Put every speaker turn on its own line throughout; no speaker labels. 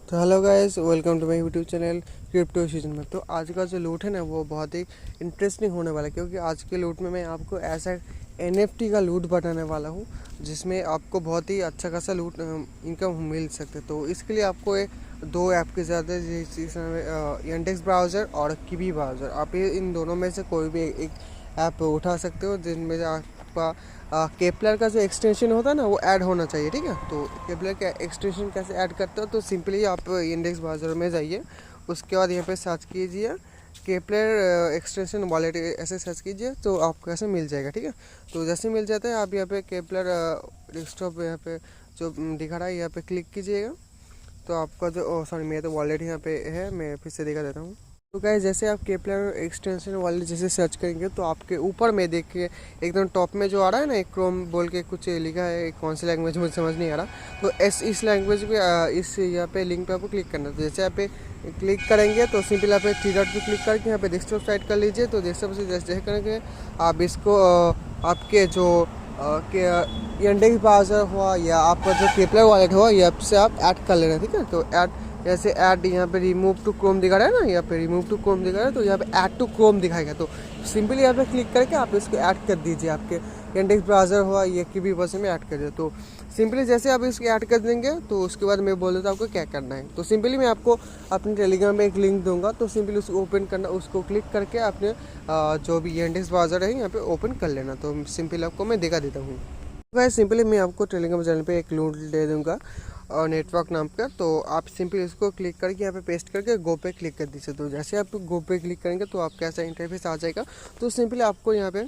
तो hello guys, welcome to my YouTube channel crypto season में। तो आज का जो लूट है ना वो बहुत ही इंटरेस्टिंग होने वाला है, क्योंकि आज के लूट में मैं आपको ऐसा एनएफटी का लूट बताने वाला हूँ जिसमें आपको बहुत ही अच्छा खासा लूट इनकम मिल सकते। तो इसके लिए आपको दो ऐप की ज़रूरत है, जिसमें इंडेक्स ब्राउज़र और किवी ब्राउज़र। आप ये इन दोनों में से कोई भी एक ऐप उठा सकते हो जिनमें आपका केपलर का जो एक्सटेंशन होता है ना वो ऐड होना चाहिए। ठीक है, तो केपलर का एक्सटेंशन कैसे ऐड करते हो, तो सिंपली आप इंडेक्स ब्राउज़र में जाइए, उसके बाद यहाँ पे सर्च कीजिए केपलर एक्सटेंशन वॉलेट, ऐसे सर्च कीजिए तो आपको ऐसे मिल जाएगा। ठीक है, तो जैसे मिल जाता है आप यहाँ पे केपलर डेस्कटॉप यहाँ पे जो दिखा रहा है यहाँ पे क्लिक कीजिएगा। तो आपका जो सॉरी मेरा तो वॉलेट यहाँ पे है, मैं फिर से दिखा देता हूँ। तो गाइस, जैसे आप केपलर एक्सटेंशन वाले जैसे सर्च करेंगे तो आपके ऊपर में देखिए एकदम टॉप में जो आ रहा है ना, एक क्रोम बोल के कुछ लिखा है, कौन सी लैंग्वेज मुझे समझ नहीं आ रहा। तो इस लैंग्वेज पे इस यहाँ पे लिंक पे आपको क्लिक करना है। तो जैसे आप पे क्लिक करेंगे तो सिंपल आप थ्री डॉट पे क्लिक करके यहाँ पे डेस्कटॉप साइट कर लीजिए। तो डेस्कटॉप से जैसे करेंगे आप इसको आपके जो इंडेक्स ब्राउज़र हुआ या आपका जो केपलर वॉलेट हुआ या से आप ऐड कर लेना। ठीक है, तो ऐड जैसे ऐड यहाँ पे रिमूव टू क्रोम दिखा रहा है ना, यहाँ पे रिमूव टू क्रोम दिखा रहा है, तो यहाँ पे ऐड टू क्रोम दिखाएगा। तो सिंपली यहाँ पे क्लिक करके आप इसको ऐड कर दीजिए, आपके इंडेक्स ब्राउज़र हुआ ये की भी वर्जन में ऐड कर दीजिए। तो सिंपली जैसे आप इसको ऐड कर देंगे तो उसके बाद मैं बोल देता हूँ आपको क्या करना है। तो सिंपली मैं आपको अपने टेलीग्राम में एक लिंक दूंगा, तो सिंपली उसको ओपन करना, उसको क्लिक करके अपने जो भी इंडेक्स ब्राउज़र है यहाँ पे ओपन कर लेना। तो सिंपली आपको मैं दिखा देता हूँ। वैसे सिंपली मैं आपको टेलीग्राम चैनल पे एक लिंक दे दूंगा और नेटवर्क नाम का। तो आप सिंपली इसको क्लिक करके यहाँ पे पेस्ट करके गो पे क्लिक कर दीजिए। तो जैसे आप गो पे क्लिक करेंगे तो आपका ऐसा इंटरफेस आ जाएगा। तो सिंपली आपको यहाँ पे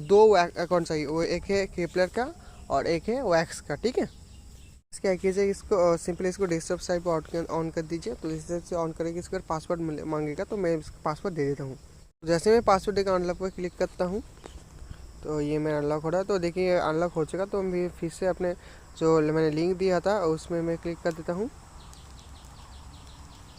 दो अकाउंट चाहिए, वो एक है केपलर का और एक है वैक्स का। ठीक है, इसके क्या कीजिए, इसको सिंपली इसको डेस्कटॉप साइड पर ऑन कर दीजिए। तो इस तरह से ऑन करेंगे, इसके बाद पासवर्ड मांगेगा, तो मैं इसका पासवर्ड दे देता हूँ। जैसे मैं पासवर्ड देकर अनलॉक पर क्लिक करता हूँ तो ये मेरा अनलॉक हो रहा है। तो देखिए ये अनलॉक हो चुका। तो मैं फिर से अपने जो मैंने लिंक दिया था उसमें मैं क्लिक कर देता हूँ।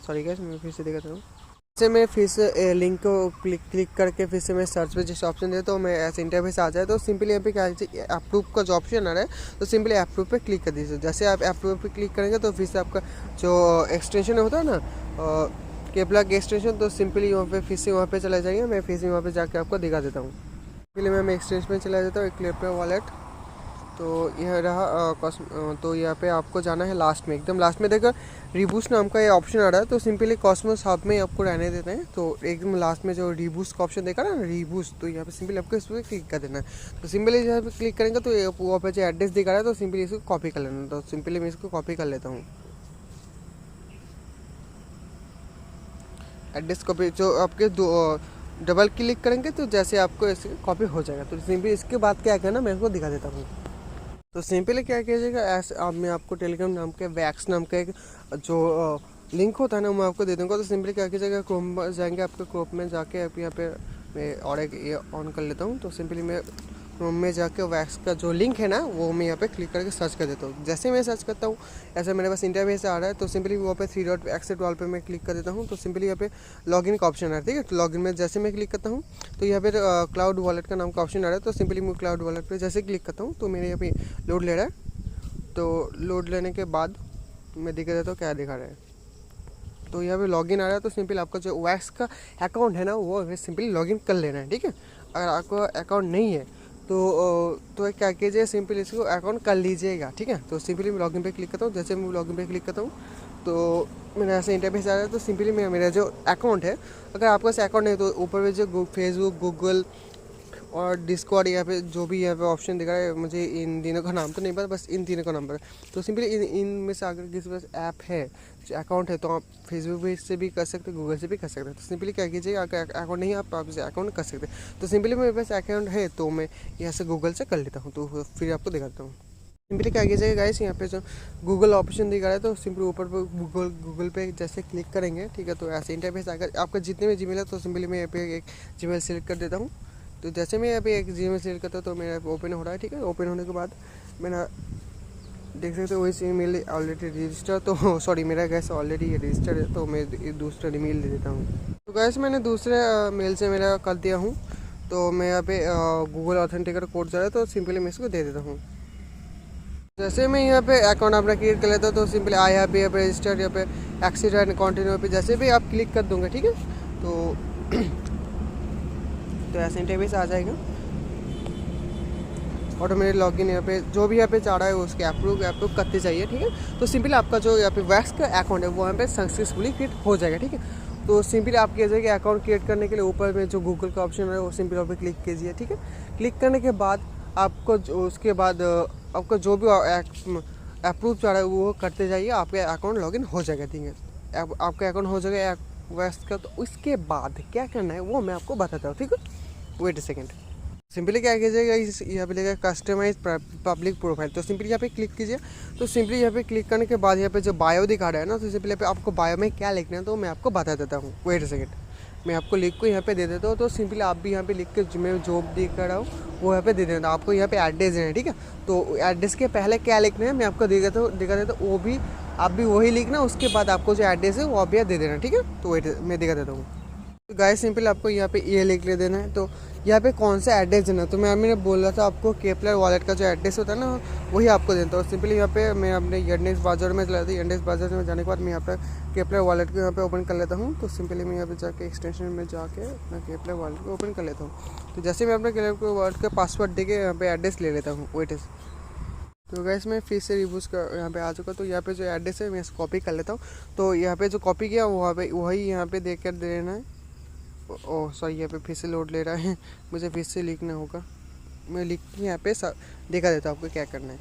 सॉरी गाइस, मैं फिर से दिखाता हूँ। जैसे मैं फिर से लिंक को क्लिक करके फिर से मैं सर्च पे जिस ऑप्शन दे तो मैं ऐसे इंटरफेस आ जाए। तो सिंपली यहाँ पे क्या कीजिए, अप्रूव का जो ऑप्शन आ रहा है तो सिंपली अप्रूव पे क्लिक कर दीजिए। जैसे आप अप्रूव पे क्लिक करेंगे तो फिर से आपका जो एक्सटेंशन होता है ना केपला के एक्सटेंशन, तो सिंपली वहाँ पे फिर से वहाँ पे चला जाएंगे। मैं फिर से वहाँ पे जाके आपको दिखा देता हूँ। पहले मैं एक्सचेंज में चला जाता हूँ, एक क्लिप पे वॉलेट। तो यह रहा तो यहाँ पे आपको जाना है लास्ट में, एकदम लास्ट में देखो रिबूस्ट नाम का ये ऑप्शन आ रहा है। तो सिंपली कॉस्मोस हब में आपको रहने देते हैं। तो एकदम लास्ट में जो रिबूस्ट का ऑप्शन देखा ना, रिबूस्ट, तो यहाँ पे सिंपली आपको इस पर क्लिक कर देना है। तो सिंपली यहाँ पे क्लिक करेंगे तो वहाँ पे जो एड्रेस दिखा रहा है तो सिंपली इसको कॉपी कर लेना। तो सिंपली मैं इसको कॉपी कर लेता हूँ, एड्रेस कॉपी जो आपके दो डबल क्लिक करेंगे तो जैसे आपको इसकी कॉपी हो जाएगा। तो सिंपली इसके बाद क्या करना मैं आपको दिखा देता हूँ। तो सिंपली क्या कीजिएगा, ऐसे अब मैं आपको टेलीग्राम नाम के वैक्स नाम का एक जो लिंक होता है ना मैं आपको दे दूँगा। तो सिंपली क्या कीजिएगा, क्रोम पर जाएंगे, आपके क्रोम में जाके आप यहाँ पे मैं और एक ये ऑन कर लेता हूँ। तो सिंपली मैं क्रोम में जाके वैक्स का जो लिंक है ना वो मैं यहाँ पे क्लिक करके सर्च कर देता हूँ। जैसे मैं सर्च करता हूँ ऐसे मेरे पास इंटरफेस आ रहा है। तो सिंपली वहाँ पे थ्री डॉट एक्सेप्ट ऑल पे मैं क्लिक कर देता हूँ। तो सिंपली यहाँ पे लॉगिन का ऑप्शन आ रहा है। ठीक है, तो लॉगिन में जैसे मैं क्लिक करता हूँ तो यहाँ पे क्लाउड वॉलेट का नाम का ऑप्शन आ रहा है। तो सिंपली मैं क्लाउड वॉलेट पे जैसे क्लिक करता हूँ तो मेरे यहाँ पे लोड ले रहा है। तो लोड लेने के बाद मैं दिखा देता हूँ क्या दिखा रहा है। तो यहाँ पे लॉगिन आ रहा है। तो सिंपल आपका जो वैक्स का अकाउंट है ना वो सिंपली लॉगिन कर लेना है। ठीक है, अगर आपका अकाउंट नहीं है तो क्या कीजिए, सिंपली इसको अकाउंट कर लीजिएगा। ठीक है, तो सिंपली मैं लॉगिन पे क्लिक करता हूँ। जैसे मैं लॉगिन पे क्लिक करता हूँ तो मेरा ऐसे इंटरफेस आ रहा है। तो सिंपली मेरा जो अकाउंट है, अगर आपके पास अकाउंट नहीं तो ऊपर में जो फेसबुक, गूगल और डिस्कॉर्ड यहाँ पे जो भी यहाँ पे ऑप्शन दिख रहा है, मुझे इन तीनों का नाम तो नहीं पता, बस इन तीनों का नंबर है। तो सिंपली इन में से अगर किसी पास ऐप है, अकाउंट है, तो आप फेसबुक पे से भी कर सकते हैं, गूगल से भी कर सकते हैं। तो सिंपली क्या कीजिएगा, अगर अकाउंट नहीं है आप इसे अकाउंट कर सकते हैं। तो सिंपली मेरे पास अकाउंट है तो मैं यहाँ से गूगल से कर लेता हूँ। तो फिर आपको दिखाता हूँ। सिंपली क्या कीजिएगा गाइस, यहाँ पे जो गूगल ऑप्शन दिखा रहा है तो सिंपली ऊपर पर गूगल पे जैसे क्लिक करेंगे, ठीक है, तो ऐसे इंटरफेस आएगा। आपका जितने भी जीमेल है तो सिंपली मैं यहाँ पे एक जीमेल सेलेक्ट कर देता हूँ। तो जैसे मैं यहाँ पे एक जीमेल सेलेक्ट करता हूँ तो मेरा ओपन हो रहा है। ठीक है, ओपन होने के बाद मेरा देख सकते हो वही ईमेल ऑलरेडी रजिस्टर, तो सॉरी मेरा गैस ऑलरेडी रजिस्टर्ड है। तो मैं दूसरा ईमेल दे देता हूँ। तो गैस मैंने दूसरे मेल से मेरा कर दिया हूँ। तो मैं यहाँ पे गूगल ऑथेंटिकेटर कोड जा रहा है तो सिंपली मैं इसको दे देता हूँ। जैसे मैं यहाँ पे अकाउंट अपना क्रिएट कर लेता हूँ तो सिंपली आई हैव यहाँ पे रजिस्टर्ड, यहाँ पे एक्सिट एंड कंटिन्यू पे जैसे भी आप क्लिक कर दूँगा, ठीक है। तो ऐसे इंटरफेस आ जाएगा। ऑटोमेटिक लॉगिन यहाँ पे जो भी यहाँ पे चाह रहा है उसके अप्रूव करते चाहिए, ठीक है। तो सिंपली आपका जो यहाँ पे वैक्स का अकाउंट है वो यहाँ पे सक्सेसफुली क्रिएट हो जाएगा, ठीक है। तो सिंपली आप कीजिए कि अकाउंट क्रिएट करने के लिए ऊपर में जो गूगल का ऑप्शन है वो सिंपली वहाँ पे क्लिक कीजिए, ठीक है। क्लिक करने के बाद आपको उसके बाद आपका जो भी अप्रूव चाह रहा है वो करते जाइए, आपका अकाउंट लॉगिन हो जाएगा, ठीक है। आपका अकाउंट हो जाएगा वैक्स का। तो उसके बाद क्या करना है वो मैं आपको बताता हूँ, ठीक है। Wait a second. सिंपली क्या कीजिएगा, इस यहाँ पे लिखा कस्टमाइज पब्लिक प्रोफाइल, तो सिंपली यहाँ पे क्लिक कीजिए। तो सिंपली यहाँ पे क्लिक करने के बाद यहाँ पे जो बायो दिखा रहा है ना, तो सिंपली यहाँ पे आपको बायो में क्या लिखना है तो मैं आपको बता देता हूँ। वेट अ सेकेंड, मैं आपको लिख को यहाँ पे दे देता हूँ। तो सिंपली आप भी यहाँ पे लिख के मैं जो दिख रहा हूँ वो यहाँ पे दे देता हूँ। आपको यहाँ पे एड्रेस देना है, ठीक है। तो एड्रेस के पहले क्या लिखना है मैं आपको दिखा देता हूँ, वो भी आप भी वही लिखना। उसके बाद आपको जो एड्रेस है वो आप यहाँ दे देना, ठीक है। तो वेट मैं दिखा देता हूँ। तो गाइस सिंपल आपको यहाँ पे ये लिख ले देना है। तो यहाँ पे कौन सा एड्रेस देना है, तो मैंने बोला था आपको केपलर वॉलेट का जो एड्रेस होता है ना वही आपको देता हूँ। सिंपली यहाँ पे मैं अपने यर्नेक्स बाजार में चला था। यर्नेक्स बाजार में जाने के बाद मैं यहाँ पे केपलर वॉलेट को यहाँ पे ओपन कर लेता हूँ। तो सिंपली मैं यहाँ पे जाके एक्सटेंशन में जाके अपना केपलर वॉलेट को ओपन कर लेता हूँ। तो जैसे मैं अपने केपलर वॉलेट का पासवर्ड दे के यहाँ पे एड्रेस ले लेता हूँ। वेट। तो गैस मैं फिर से रिव्यूज़ का यहाँ पे आ चुका। तो यहाँ पे जो एड्रेस है मैं इसको कॉपी कर लेता हूँ। तो यहाँ पे जो कॉपी किया वहाँ पे वही यहाँ पे देख कर देना है। ओह सॉरी, यहाँ पे फिर से लोड ले रहा है, मुझे फिर से लिखना होगा। मैं लिख के यहाँ पे दिखा देता हूँ आपको क्या करना है।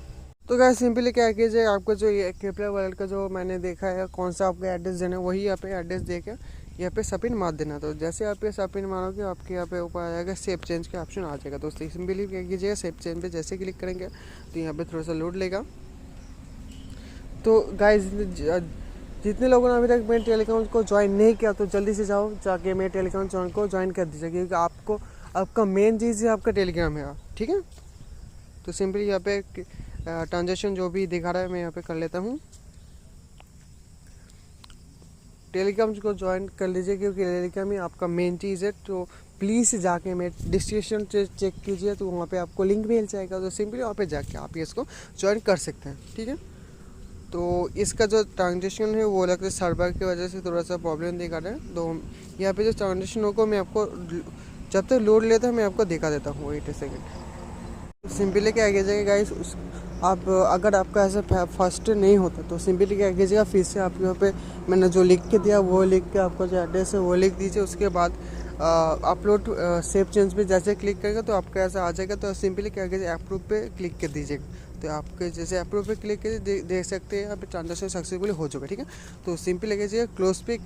तो गाइस सिंपली क्या कीजिए, आपको जो ये केपलर वॉलेट का जो मैंने देखा है कौन सा आपको एड्रेस देना है वही यहाँ पे एड्रेस दे के यहाँ पे सबमिट मार देना। तो जैसे आप ये सबमिट मारोगे आपके यहाँ पे ऊपर आ जाएगा सेव चेंज का ऑप्शन आ जाएगा। तो सिंपली क्या कीजिएगा, सेव चेंज पे जैसे क्लिक करेंगे तो यहाँ पे थोड़ा सा लोड लेगा। तो गाइस जितने लोगों ने अभी तक मेरे टेलीग्राम को ज्वाइन नहीं किया तो जल्दी से जाओ जाके मेरे टेलीग्राम चैनल को ज्वाइन कर दीजिए, क्योंकि आपको आपका मेन चीज़ है आपका टेलीग्राम है, ठीक है। तो सिंपली यहाँ पे ट्रांजेक्शन जो भी दिखा रहा है मैं यहाँ पे कर लेता हूँ। टेलीग्राम को ज्वाइन कर लीजिए क्योंकि टेलीग्राम ही आपका मेन चीज़ है। तो प्लीज़ जाके मेरे डिस्क्रिप्शन चेक कीजिए, तो वहाँ पे आपको लिंक मिल जाएगा। तो सिंपली वहाँ पे जाके आप इसको ज्वाइन कर सकते हैं, ठीक है। तो इसका जो ट्रांजेक्शन है वो लगता है सर्वर की वजह से थोड़ा सा प्रॉब्लम दिखा रहा है। तो यहाँ पे जो ट्रांजेक्शन होगा मैं आपको जब तक लोड लेता है मैं आपको दिखा देता हूँ। 8 सेकेंड। सिंपली क्या कीजिएगा गाइस, आप अगर आपका ऐसा फर्स्ट नहीं होता तो सिंपली क्या कीजिएगा, फिर से आप यहाँ पे मैंने जो लिख के दिया वो लिख के आपका जो एड्रेस है वो लिख दीजिए। उसके बाद अपलोड सेव चेंज पे जैसे क्लिक करेगा तो आपका ऐसा आ जाएगा। तो सिंपली क्या कीजिए, अप्रूव पे क्लिक कर दीजिएगा। तो आपके जैसे अप्रूव पे क्लिक कीजिए देख सकते हैं यहाँ पे ट्रांजेक्शन सक्सेसफुल हो चुका है, ठीक है। तो सिंपली कीजिए क्लोज पे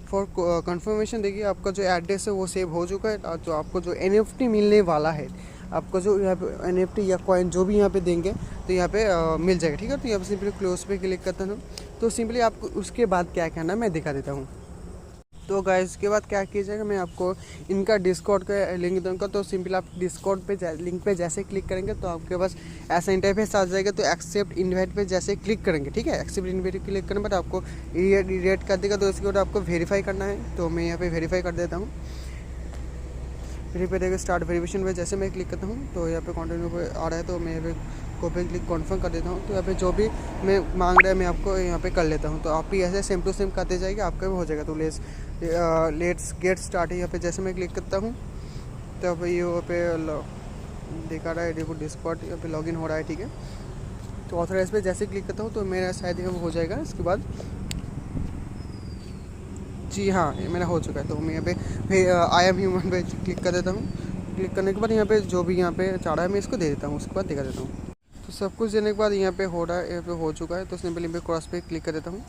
फॉर कंफर्मेशन। देखिए आपका जो एड्रेस है वो सेव हो चुका है। और जो आपको जो NFT मिलने वाला है, आपको जो यहाँ पे NFT या कॉइन जो भी यहाँ पे देंगे तो यहाँ पे मिल जाएगा, ठीक है। तो यहाँ पे सिंपली क्लोज पे क्लिक करता हूँ। तो सिंपली आपको उसके बाद क्या करना है मैं दिखा देता हूँ। तो गाइस इसके बाद क्या कीजिएगा, मैं आपको इनका डिस्कॉर्ड का लिंक दूंगा। तो सिंपली आप डिस्कॉर्ड पे लिंक पे जैसे क्लिक करेंगे तो आपके पास ऐसा इंटरफेस आ जाएगा। तो एक्सेप्ट इनवाइट पे जैसे क्लिक करेंगे, ठीक है। एक्सेप्ट इनवाइट क्लिक करने पर आपको रेट कर देगा। तो इसके बाद आपको वेरीफाई करना है। तो मैं यहाँ पे वेरीफाई कर देता हूँ। वेरीफाई देगा स्टार्ट वेरिफिकेशन पे जैसे मैं क्लिक करता हूँ तो यहाँ पे कंटिन्यू पे आ रहा है। तो मैं यहाँ पे कॉपी क्लिक कन्फर्म कर देता हूँ। तो यहाँ पे जो भी मैं मांग रहा है मैं आपको यहाँ पे कर लेता हूँ। तो आप भी ऐसे सेम टू सेम करते जाएगा, आपका भी हो जाएगा। तो लेट्स गेट स्टार्ट है यहाँ पे जैसे मैं क्लिक करता हूँ तो यहाँ पे यहाँ पे दिखा रहा है देखो डिस्कॉर्ड यहाँ पे लॉगिन हो रहा है, ठीक है। तो ऑथराइज पे जैसे क्लिक करता हूँ तो मेरा शायद यहाँ हो जाएगा। इसके बाद जी हाँ मेरा हो चुका है। तो मैं यहाँ पे फिर आई एम ह्यूमन पे क्लिक कर देता हूँ। क्लिक करने के बाद यहाँ पे जो भी यहाँ पे चाह रहा है मैं इसको दे देता हूँ। उसके बाद दिखा देता हूँ। तो सब कुछ देने के बाद यहाँ पे हो रहा है, यहाँ पे हो चुका है। तो सिंपल यहाँ पे क्रॉस पे क्लिक कर देता हूँ।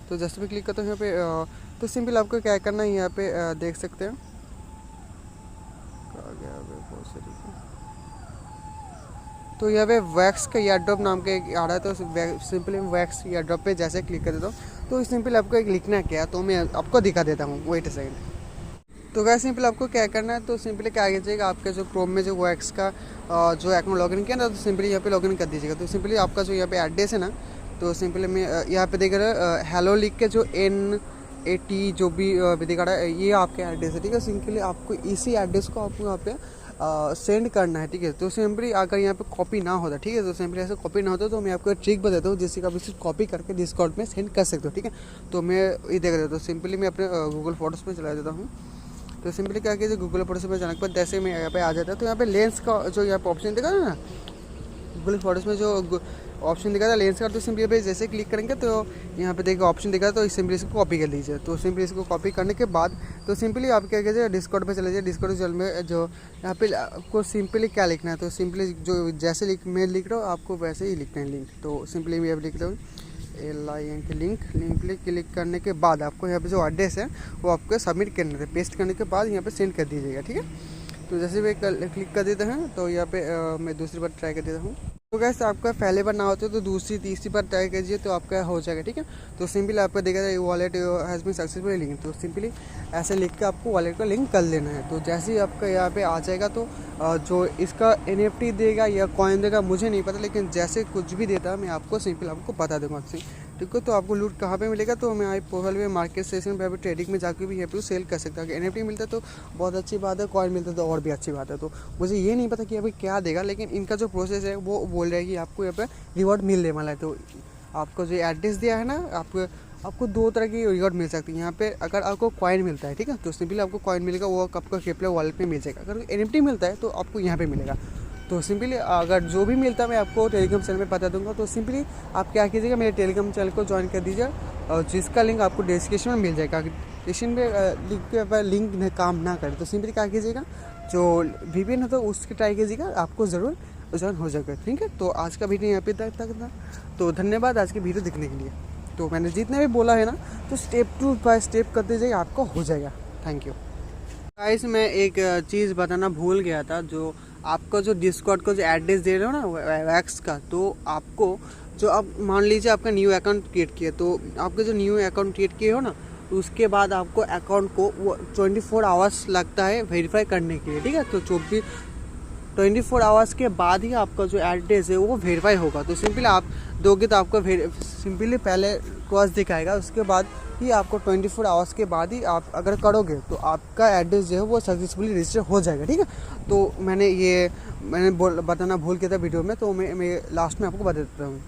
तो जैसे भी क्लिक करता हूँ यहाँ पे तो सिंपल आपको क्या करना है यहाँ पे देख सकते हैं तो यहाँ पे वैक्स का एयरड्रॉप नाम का एक आ रहा है। तो सिंपली वैक्स एयरड्रॉप पे जैसे क्लिक कर देता हूँ तो सिंपल आपको एक लिखना क्या है तो मैं आपको दिखा देता हूँ। Wait a second. तो क्या सिंपल आपको क्या करना है, तो सिंपली क्या कीजिएगा, आपके जो क्रोम में जो वैक्स का जो अकाउंट लॉगिन किया ना तो सिंपली यहाँ पे लॉगिन कर दीजिएगा। तो सिंपली आपका जो यहाँ पे एड्रेस है ना तो सिंपली मैं यहाँ पे देख रहा है हेलो लिख के जो NAT जो भी दिखा रहा है ये आपके एड्रेस है, ठीक है। सिंपली आपको इसी एड्रेस को आपको यहाँ पे सेंड करना है, ठीक है। तो सिंपली अगर यहाँ पे कॉपी ना होता, ठीक है, तो सिंपली ऐसे कॉपी ना होता तो मैं आपको एक ट्रिक बताता हूँ जिससे आप इसे कॉपी करके डिस्कॉर्ड में सेंड कर सकते हो, ठीक है। तो मैं ये देख देता हूँ, सिंपली मैं अपने गूगल फोटोज़ में चला देता हूँ। तो सिंपली क्या कीजिए, गूगल फोटोज़ में जाने के बाद जैसे मैं यहाँ पे आ जाता है तो यहाँ पे लेंस का जो यहाँ पे ऑप्शन दिखा ना, गूगल फोटोज़ में जो ऑप्शन दिखा था लेंस का, तो सिंपली पे जैसे क्लिक करेंगे तो यहाँ पे देखिए ऑप्शन दिखा, तो सिंपली इसको कॉपी कर लीजिए। तो सिंपली इसको कॉपी करने के बाद तो सिंपली आप क्या कीजिए, डिस्कॉर्ड पे चले जाइए। डिस्कॉर्ड में जो यहाँ पे आपको सिंपली क्या लिखना है, तो सिंपली जो जैसे मैं लिख रहा हूँ आपको वैसे ही लिखना है लिंक। तो सिंपली मैं अब लिख रहा हूँ LINK लिंक। लिंक पे क्लिक करने के बाद आपको यहाँ पे जो एड्रेस है वो आपको सबमिट करना है। पेस्ट करने के बाद यहाँ पे सेंड कर दीजिएगा, ठीक है। तो जैसे भी क्लिक कर देते हैं तो यहाँ पे मैं दूसरी बार ट्राई कर देता हूँ। तो गैस आपका पहले बार ना होते तो दूसरी तीसरी बार ट्राई कीजिए तो आपका हो जाएगा, ठीक है। तो सिंपली आपको देखा जाए wallet has been successfully link, तो सिंपली ऐसे लिख के आपको वॉलेट का लिंक कर लेना है। तो जैसे ही आपका यहाँ पे आ जाएगा तो जो इसका NFT देगा या कॉइन देगा मुझे नहीं पता, लेकिन जैसे कुछ भी देता है मैं आपको सिंपल आपको बता दूँगा उससे, ठीक है। तो आपको लूट कहाँ पे मिलेगा, तो मैं प्रोफाइल में मार्केट सेशन पे अभी ट्रेडिंग में जाकर भी यहाँ पे सेल कर सकता है। अगर NFT मिलता है तो बहुत अच्छी बात है, कॉइन मिलता है तो और भी अच्छी बात है। तो मुझे ये नहीं पता कि अभी क्या देगा, लेकिन इनका जो प्रोसेस है वो बोल रहा है कि आपको यहाँ पे रिवॉर्ड मिलने वाला है। तो आपको जो एड्रेस दिया है ना, आपको 2 तरह की रिवॉर्ड मिल सकती है यहाँ पे। अगर आपको कॉइन मिलता है, ठीक है, तो सिंपली आपको कॉइन मिलेगा, वो आपको केपला वॉलेट में मिल जाएगा। अगर NFT मिलता है तो आपको यहाँ पे मिलेगा। तो सिंपली अगर जो भी मिलता है मैं आपको टेलीग्राम चैनल में बता दूंगा। तो सिंपली आप क्या कीजिएगा, मेरे टेलीग्राम चैनल को ज्वाइन कर दीजिए और जिसका लिंक आपको डिस्क्रिप्शन में मिल जाएगा। डिस्क्रिप्शन में लिंक के ऊपर लिंक काम ना करे तो सिंपली क्या कीजिएगा, जो VPN है तो उसकी ट्राई कीजिएगा, आपको ज़रूर ज्वाइन हो जाएगा, ठीक है। तो आज का वीडियो यहाँ पे तक था। तो धन्यवाद आज की वीडियो देखने के लिए। तो मैंने जितने भी बोला है ना, तो स्टेप 2 बाय स्टेप करते जाइए, आपको हो जाएगा। Thank you guys. मैं एक चीज़ बताना भूल गया था, जो आपका जो डिस्कॉर्ड को जो एड्रेस दे रहे हो ना वैक्स का, तो आपको जो आप मान लीजिए आपका न्यू अकाउंट क्रिएट किया, तो आपके जो न्यू अकाउंट क्रिएट किए हो ना, तो उसके बाद आपको अकाउंट को वो 24 आवर्स लगता है वेरीफाई करने के लिए, ठीक है। तो 24 आवर्स के बाद ही आपका जो एड्रेस है वो वेरीफाई होगा। तो सिंपली आप दोगे तो आपको सिंपली पहले क्रॉस दिखाएगा, उसके बाद ही आपको 24 आवर्स के बाद ही आप अगर करोगे तो आपका एड्रेस जो है वो सक्सेसफुली रजिस्टर हो जाएगा, ठीक है। तो मैंने बताना भूल गया था वीडियो में, तो मैं लास्ट में आपको बता देता हूँ।